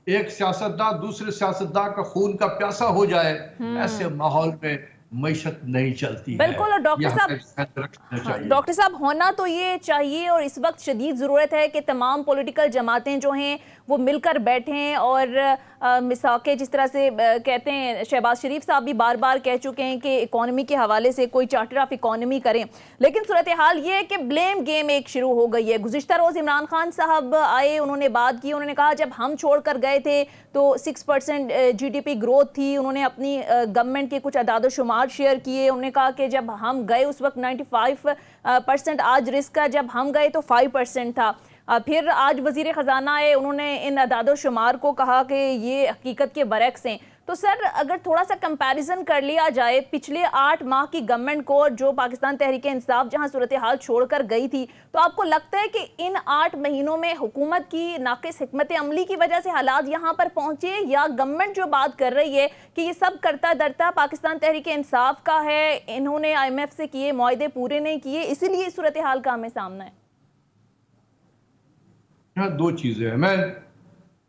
एक सियासतदान दूसरे सियासतदान का खून का प्यासा हो जाए, ऐसे माहौल में मईशत नहीं चलती है। बिल्कुल। और डॉक्टर साहब, डॉक्टर साहब, होना तो ये चाहिए और इस वक्त शदीद ज़रूरत है कि तमाम पॉलिटिकल जमातें जो हैं वो मिलकर बैठें और मिसाके, जिस तरह से कहते हैं, शहबाज शरीफ साहब भी बार बार कह चुके हैं कि इकोनॉमी के हवाले से कोई चार्टर ऑफ इकोनॉमी करें। लेकिन सूरत हाल ये है कि ब्लेम गेम एक शुरू हो गई है। गुज़िश्ता रोज़ इमरान खान साहब आए, उन्होंने बात की, उन्होंने कहा जब हम छोड़ कर गए थे तो 6% GDP ग्रोथ थी। उन्होंने अपनी गवर्नमेंट के कुछ अदाद शुमार शेयर किए। उन्होंने कहा कि जब हम गए उस वक्त 95%, आज रिस्क का जब हम गए तो 5% था। फिर आज वजीर ख़जाना आए, उन्होंने इन अदाद शुमार को कहा कि ये हकीकत के बरक्स हैं। तो सर, अगर थोड़ा सा कंपैरिजन कर लिया जाए पिछले 8 माह की गवर्नमेंट को, जो पाकिस्तान तहरीक इंसाफ जहां सूरत हाल छोड़कर गई थी, तो आपको लगता है कि इन 8 महीनों में हुकूमत की नाक़िस हिकमत अमली की वजह से हालात यहाँ पर पहुंचे, या गवर्नमेंट जो बात कर रही है कि ये सब करता धरता पाकिस्तान तहरीक इंसाफ का है, इन्होंने IMF से किए मुआहदे पूरे नहीं किए, इसीलिए सूरत हाल का हमें सामना है? यहाँ 2 चीजें हैं।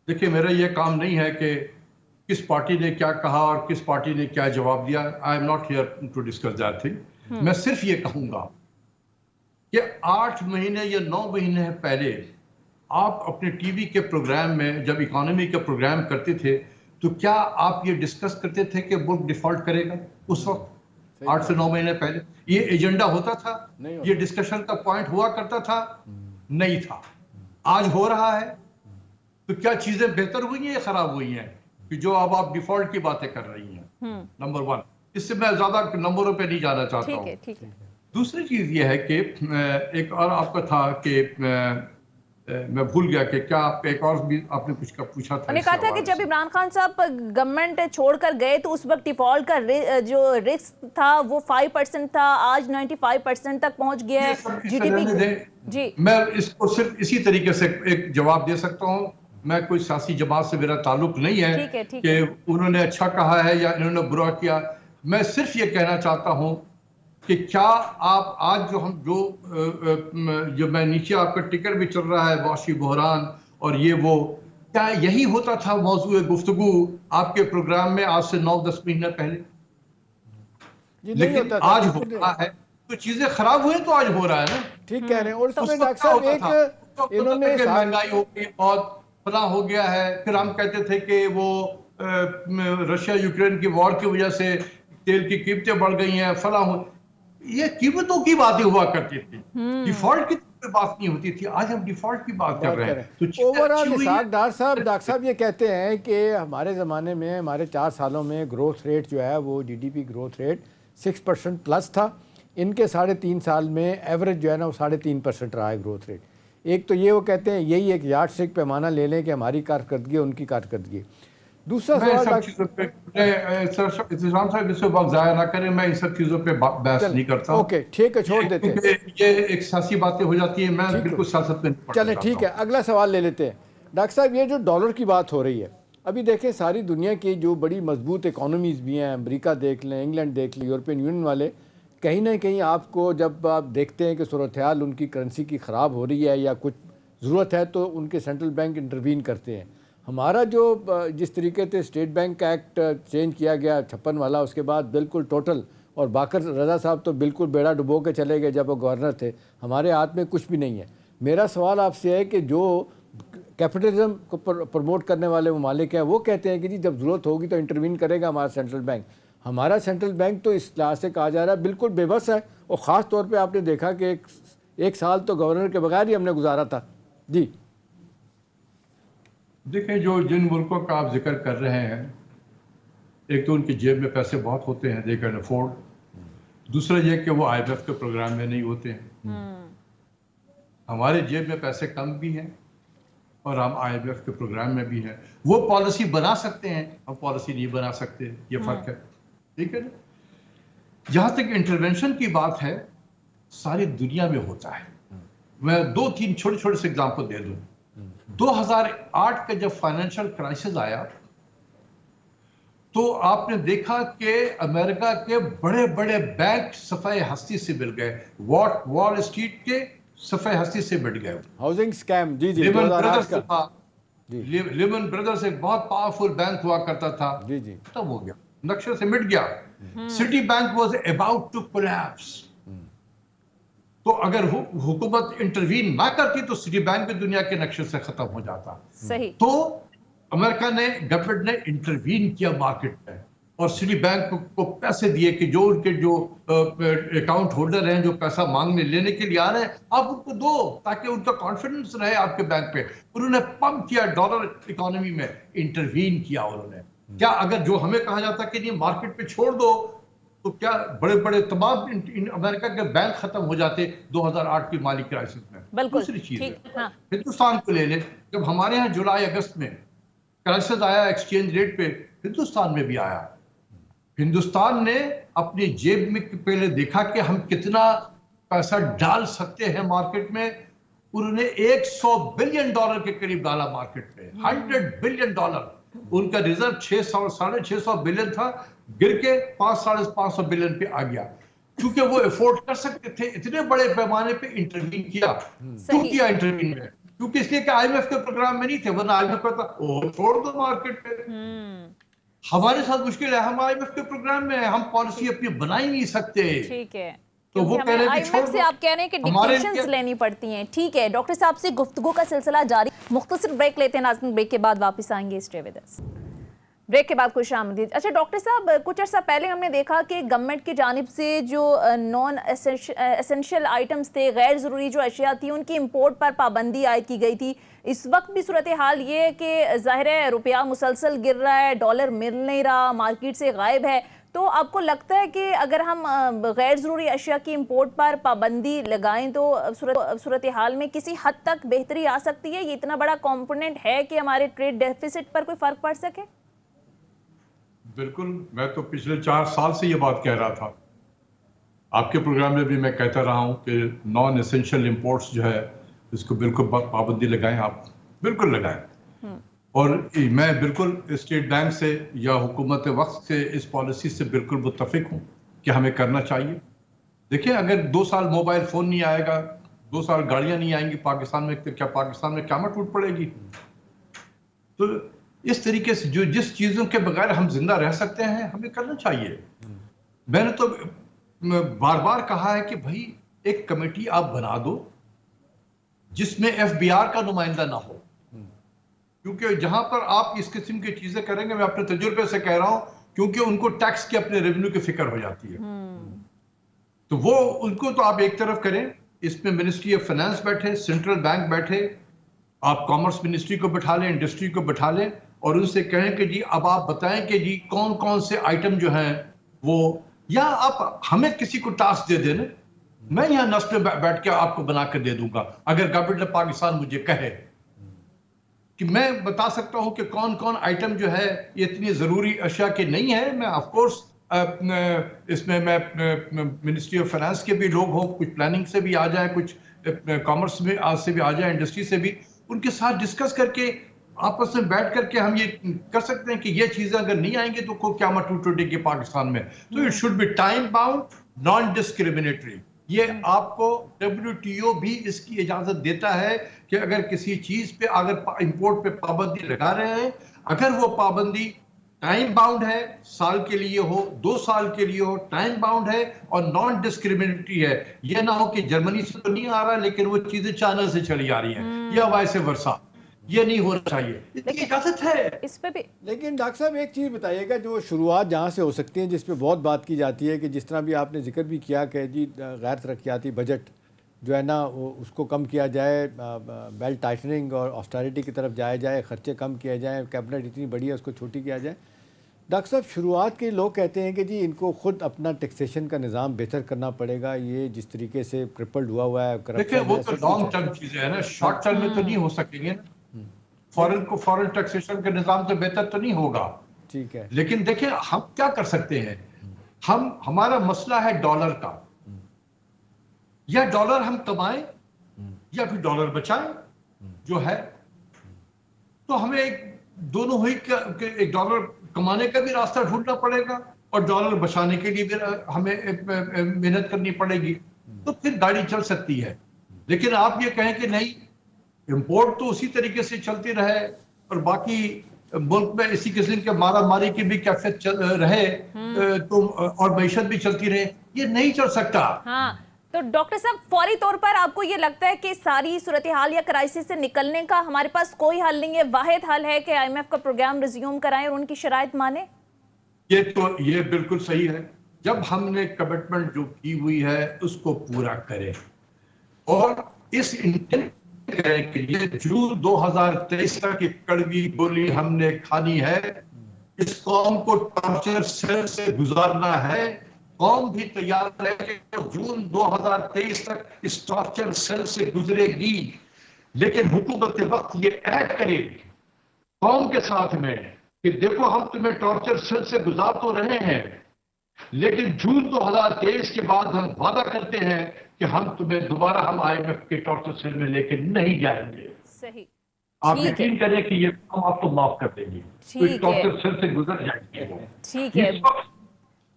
देखिए, मेरा ये काम नहीं है कि किस पार्टी ने क्या कहा और किस पार्टी ने क्या जवाब दिया। I am not here to discuss that thing. मैं सिर्फ ये कहूंगा कि 8 महीने या 9 महीने पहले आप अपने टीवी के प्रोग्राम में जब इकोनॉमी के प्रोग्राम करते थे, तो क्या आप ये डिस्कस करते थे कि मुल्क डिफॉल्ट करेगा? उस वक्त 8 से 9 महीने पहले ये एजेंडा होता था? ये डिस्कशन का पॉइंट हुआ करता था? नहीं था। आज हो रहा है। तो क्या चीजें बेहतर हुई हैं या खराब हुई हैं कि जो अब आप डिफॉल्ट की बातें कर रही हैं? नंबर 1। इससे मैं ज्यादा नंबरों पे नहीं जाना चाहता हूँ। ठीक है। दूसरी चीज ये है कि एक और आपका था कि मैं भूल गया कि क्या आप एक और भी आपने कुछ का पूछा था। मैंने कहा था कि जब इमरान खान साहब गवर्नमेंट छोड़कर गए तो उस वक्त डिफॉल्ट का जो रिस्क था वो 5% था, आज 95% तक पहुंच गया है GDP। जी, मैं इसको सिर्फ इसी तरीके से एक जवाब दे सकता हूं। मैं कोई सियासी जमात से मेरा ताल्लुक नहीं है कि उन्होंने अच्छा कहा है या इन्होंने बुरा किया। मैं सिर्फ ये कहना चाहता हूं कि क्या आप आज जो मैं नीचे आपका टिकर भी चल रहा है, वाशी बहरान और ये वो, क्या यही होता था मौजूद गुफ्तगू आपके प्रोग्राम में आज से 9-10 महीने पहले? लेकिन आज हो रहा है तो चीजें खराब हुई तो आज हो रहा है ना। ठीक कह रहे हैं। और उसमें डॉक्टर साहब एक इन्होंने महंगाई हो गई, बहुत फला हो गया है। फिर हम कहते थे कि वो रशिया यूक्रेन की वॉर की वजह से तेल की कीमतें बढ़ गई हैं, फला हो। ये कीमतों की बातें हुआ करती थी, डिफॉल्ट की बात नहीं होती थी। आज हम डिफॉल्ट की बात कर रहे हैं। तो ओवरऑल डॉक्टर साहब ये कहते हैं कि हमारे ज़माने में, हमारे 4 सालों में ग्रोथ रेट जो है वो GDP ग्रोथ रेट 6% प्लस था। इनके 3.5 साल में एवरेज जो है ना वो 3.5% रहा है ग्रोथ रेट। एक तो ये वो कहते हैं यही एक यार्डस्टिक पैमाना ले लें कि हमारी कारकर्दगी उनकी कारकर्दगी। दूसरा सवाल इंतजाम साहब, इससे वक्त जाया ना करें, मैं इन सब चीजों पे बहस नहीं करता। ओके, ठीक है, छोड़ देते हैं। ये एक सियासी बातें हो जाती है, मैं बिल्कुल सियासत में। चलें, ठीक है, अगला सवाल ले लेते हैं। डॉक्टर साहब, ये जो डॉलर की बात हो रही है, अभी देखें सारी दुनिया की जो बड़ी मजबूत इकोनॉमीज़ भी हैं, अमेरिका देख लें, इंग्लैंड देख लें, यूरोपियन यूनियन वाले, कहीं ना कहीं आपको जब आप देखते हैं कि सूरत हाल उनकी करेंसी की ख़राब हो रही है या कुछ ज़रूरत है तो उनके सेंट्रल बैंक इंटरवीन करते हैं। हमारा जो जिस तरीके से स्टेट बैंक का एक्ट चेंज किया गया 56 वाला, उसके बाद बिल्कुल टोटल, और बाकर रज़ा साहब तो बिल्कुल बेड़ा डुबो के चले गए जब वो गवर्नर थे। हमारे हाथ में कुछ भी नहीं है। मेरा सवाल आपसे है कि जो कैपिटलिज्म को प्रमोट करने वाले ममालिक हैं वो कहते हैं कि जी जब ज़रूरत होगी तो इंटरवीन करेगा हमारा सेंट्रल बैंक। हमारा सेंट्रल बैंक तो इस लिहाज से कहा जा रहा है बिल्कुल बेबस है। और ख़ास तौर पे आपने देखा कि एक साल तो गवर्नर के बगैर ही हमने गुजारा था। जी देखिए, जिन मुल्कों का आप जिक्र कर रहे हैं, एक तो उनकी जेब में पैसे बहुत होते हैं, दे कैन अफोर्ड। दूसरा ये कि वो IMF के प्रोग्राम में नहीं होते हैं। हमारे जेब में पैसे कम भी हैं और हम IMF के प्रोग्राम में भी हैं। वो पॉलिसी बना सकते हैं, हम पॉलिसी नहीं बना सकते, ये फर्क है। ठीक है ना? जहां तक इंटरवेंशन की बात है, सारी दुनिया में होता है। मैं 2-3 छोटे छोटे से एग्जाम्पल दे दूं। 2008 का जब फाइनेंशियल क्राइसिस आया तो आपने देखा कि अमेरिका के बड़े बड़े बैंक सफाए हस्ती से मिल गए, वॉल स्ट्रीट के सफाए हस्ती से मिल गए। हाउसिंग स्कैम, जी जी, लेमन 2008 ब्रदर्स का। था, जी लेमन ब्रदर्स एक बहुत पावरफुल बैंक हुआ करता था, जी जी। खत्म हो गया, नक्शे से मिट गया। Citibank was about to collapse. तो अगर हुकूमत इंटरवीन ना करती तो सिटी बैंक भी दुनिया के नक्शे से खत्म हो जाता। सही। तो अमेरिका ने, गवर्नमेंट ने इंटरवीन किया मार्केट में और सिटी बैंक को पैसे दिए कि जो उनके जो अकाउंट होल्डर हैं, जो पैसा मांगने लेने के लिए आ रहे हैं, आप उनको दो ताकि उनका कॉन्फिडेंस रहे आपके बैंक पे। उन्होंने पंप किया डॉलर इकोनॉमी में, इंटरवीन किया उन्होंने। क्या अगर जो हमें कहा जाता कि नहीं मार्केट पे छोड़ दो तो क्या बड़े बड़े तमाम अमेरिका के बैंक खत्म हो जाते 2008 की माली क्राइसिस में। बिल्कुल। दूसरी चीज है, हाँ। हिंदुस्तान को ले ले, जब हमारे यहाँ जुलाई अगस्त में क्राइसिस आया एक्सचेंज रेट पे, हिंदुस्तान में भी आया। हिंदुस्तान ने अपनी जेब में पहले देखा कि हम कितना पैसा डाल सकते हैं मार्केट में। उन्होंने $100 बिलियन के करीब डाला मार्केट में, $100 बिलियन। उनका रिजर्व 600-650 बिलियन था, गिर के 500-550 बिलियन पे आ गया, क्योंकि वो अफोर्ड कर सकते थे। इतने बड़े पैमाने पे इंटरवीन किया। क्यों किया इंटरवीन में? क्योंकि इसलिए कि आईएमएफ के प्रोग्राम में नहीं थे, वरना आईएमएफ कहता ओ छोड़ दो मार्केट पे। हमारे साथ मुश्किल है, हम आईएमएफ के प्रोग्राम में हैं, हम पॉलिसी अपनी बना ही नहीं सकते। ठीक है, तो वो कह रहे हैं कि छोड़ से दो। आप कह रहे हैं कि डिक्टेशंस लेनी पड़ती हैं। ठीक है, डॉक्टर साहब से गुफ्तगू का सिलसिला जारी। मुख्तसर ब्रेक लेते हैं नाज़रीन, ब्रेक के बाद वापस आएंगे। Stay with us. ब्रेक के बाद खुश आमदीद। अच्छा डॉक्टर साहब, कुछ अर्सा पहले हमने देखा कि गवर्नमेंट की जानिब से जो नॉन एसेंशियल आइटम्स थे, गैर ज़रूरी जो अशिया थी, उनकी इंपोर्ट पर पाबंदी आयद की गई थी। इस वक्त भी सूरत हाल ये है कि ज़ाहिर है रुपया मुसलसल गिर रहा है, डॉलर मिल नहीं रहा, मार्केट से गायब है। तो आपको लगता है कि अगर हम गैर ज़रूरी अशिया की इंपोर्ट पर पाबंदी लगाएं तो सूरत हाल में किसी हद तक बेहतरी आ सकती है? ये इतना बड़ा कॉम्पोनेंट है कि हमारे ट्रेड डेफिसिट पर कोई फ़र्क पड़ सके? बिल्कुल, मैं तो पिछले 4 साल से ये बात कह रहा था। आपके प्रोग्राम में भी मैं कहता रहा हूं कि नॉन एसेंशियल इंपोर्ट्स जो है इसको बिल्कुल पाबंदी लगाएं, आप बिल्कुल लगाएं। और मैं बिल्कुल स्टेट बैंक से या हुकूमत वक्त से इस पॉलिसी से बिल्कुल मुत्तफिक हूं कि हमें करना चाहिए। देखिए, अगर 2 साल मोबाइल फोन नहीं आएगा, 2 साल गाड़ियां नहीं आएंगी पाकिस्तान में, तो क्या पाकिस्तान में क़यामत टूट पड़ेगी? तो इस तरीके से जो जिस चीजों के बगैर हम जिंदा रह सकते हैं, हमें करना चाहिए। मैंने तो बार बार कहा है कि भाई एक कमेटी आप बना दो जिसमें एफबीआर का नुमाइंदा ना हो, क्योंकि जहां पर आप इस किस्म की चीजें करेंगे, मैं अपने तजुर्बे से कह रहा हूं, क्योंकि उनको टैक्स के अपने रेवेन्यू की फिक्र हो जाती है। तो वो उनको तो आप एक तरफ करें, इसमें मिनिस्ट्री ऑफ फाइनेंस बैठे, सेंट्रल बैंक बैठे, आप कॉमर्स मिनिस्ट्री को बैठा लें, इंडस्ट्री को बैठा लें और उनसे कहें कि जी अब आप बताएं कि जी कौन कौन से आइटम जो हैं वो, या आप हमें किसी को टास्क दे देना, मैं यहाँ नस्ल में बैठ के आपको बना कर दे दूंगा। अगर गवर्नमेंट पाकिस्तान मुझे कहे कि मैं बता सकता हूं कि कौन कौन आइटम जो है ये इतनी जरूरी अशिया के नहीं है, मैं ऑफ कोर्स इसमें मैं मिनिस्ट्री ऑफ फाइनेंस के भी लोग हो, कुछ प्लानिंग से भी आ जाए, कुछ कॉमर्स में आज से भी आ जाए, इंडस्ट्री से भी, उनके साथ डिस्कस करके आपस में बैठ करके हम ये कर सकते हैं कि ये चीजें अगर नहीं आएंगी तो को क्या टूट टूटेगी पाकिस्तान में। तो it should be time bound, non discriminatory. ये आपको WTO भी इसकी इजाजत देता है कि अगर किसी चीज पे अगर इंपोर्ट पे पाबंदी लगा रहे हैं, अगर वो पाबंदी टाइम बाउंड है, साल के लिए हो, 2 साल के लिए हो, टाइम बाउंड है और नॉन डिस्क्रिमिनेटरी है। ये ना हो कि जर्मनी से तो नहीं आ रहा लेकिन वो चीजें चाइना से चली आ रही हैं या वाइस वर्सा। ये नहीं होना चाहिए, इसकी इजाजत है इस पे भी। लेकिन डॉक्टर साहब एक चीज़ बताइएगा, जो शुरुआत जहाँ से हो सकती है, जिस पे बहुत बात की जाती है कि जिस तरह भी आपने जिक्र भी किया कि जी गैर तरक्याती बजट जो है ना उसको कम किया जाए, बेल्ट टाइटनिंग और ऑस्टेरिटी की तरफ जाया जाए, खर्चे कम किए जाए, कैबिनेट इतनी बड़ी है उसको छोटी किया जाए। डॉक्टर साहब, शुरुआत के लोग कहते हैं कि जी इनको खुद अपना टैक्सेशन का निज़ाम बेहतर करना पड़ेगा, ये जिस तरीके से क्रिपल्ड हुआ है। देखिए, वो तो लॉन्ग टर्म चीज़ें हैं ना, शॉर्ट टर्म में तो नहीं हो सकेंगे ना। फॉरेन टैक्सेशन का निजाम तो बेहतर तो नहीं होगा, ठीक है, लेकिन देखिए हम क्या कर सकते हैं। हमारा मसला है डॉलर का, या डॉलर हम कमाएं या फिर डॉलर बचाएं, जो है तो हमें दोनों ही एक डॉलर कमाने का भी रास्ता ढूंढना पड़ेगा और डॉलर बचाने के लिए भी हमें मेहनत करनी पड़ेगी, तो फिर गाड़ी चल सकती है। लेकिन आप ये कहें कि नहीं, इंपोर्ट तो उसी तरीके से चलती रहे और बाकी मुल्क में इसी किस्म के मारा मारी की भी कैफियत रहे तो और मैशत भी चलती रहे, ये नहीं चल सकता। हाँ, तो डॉक्टर साहब, फौरी तौर पर आपको ये लगता है कि सारी सूरत हाल या क्राइसिस से निकलने का हमारे पास कोई हल नहीं है, वाहिद हल है कि IMF का प्रोग्राम रिज्यूम कराएं और उनकी शराइत माने? ये बिल्कुल सही है। जब हमने कमिटमेंट जो की हुई है उसको पूरा करें और इस इंटेंट के लिए जून 2023 तक की कड़वी गोली हमने खानी है। इस कौम को टॉर्चर सेल से गुजारना है। कौम भी तैयार है कि जून 2023 तक इस टॉर्चर सेल से गुजरेगी, लेकिन हुकूमत वक्त ये ऐड करे कौम के साथ में कि देखो हम तुम्हें टॉर्चर सेल से गुजार तो रहे हैं, लेकिन जून 2023 के बाद हम वादा करते हैं कि हम तुम्हें दोबारा हम IMF के टॉर्चर सेल में लेके नहीं जाएंगे। सही, आप यकीन करें कि ये हम आपको माफ कर देंगे, तो टॉर्चर सेल से गुजर जाएंगे। ठीक है,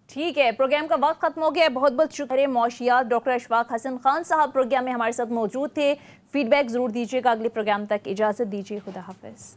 ठीक है। प्रोग्राम का वक्त खत्म हो गया। बहुत बहुत शुक्रिया मौशियात डॉक्टर अशफाक हसन खान साहब प्रोग्राम में हमारे साथ मौजूद थे। फीडबैक जरूर दीजिएगा। अगले प्रोग्राम तक इजाजत दीजिए। खुदा हाफिज।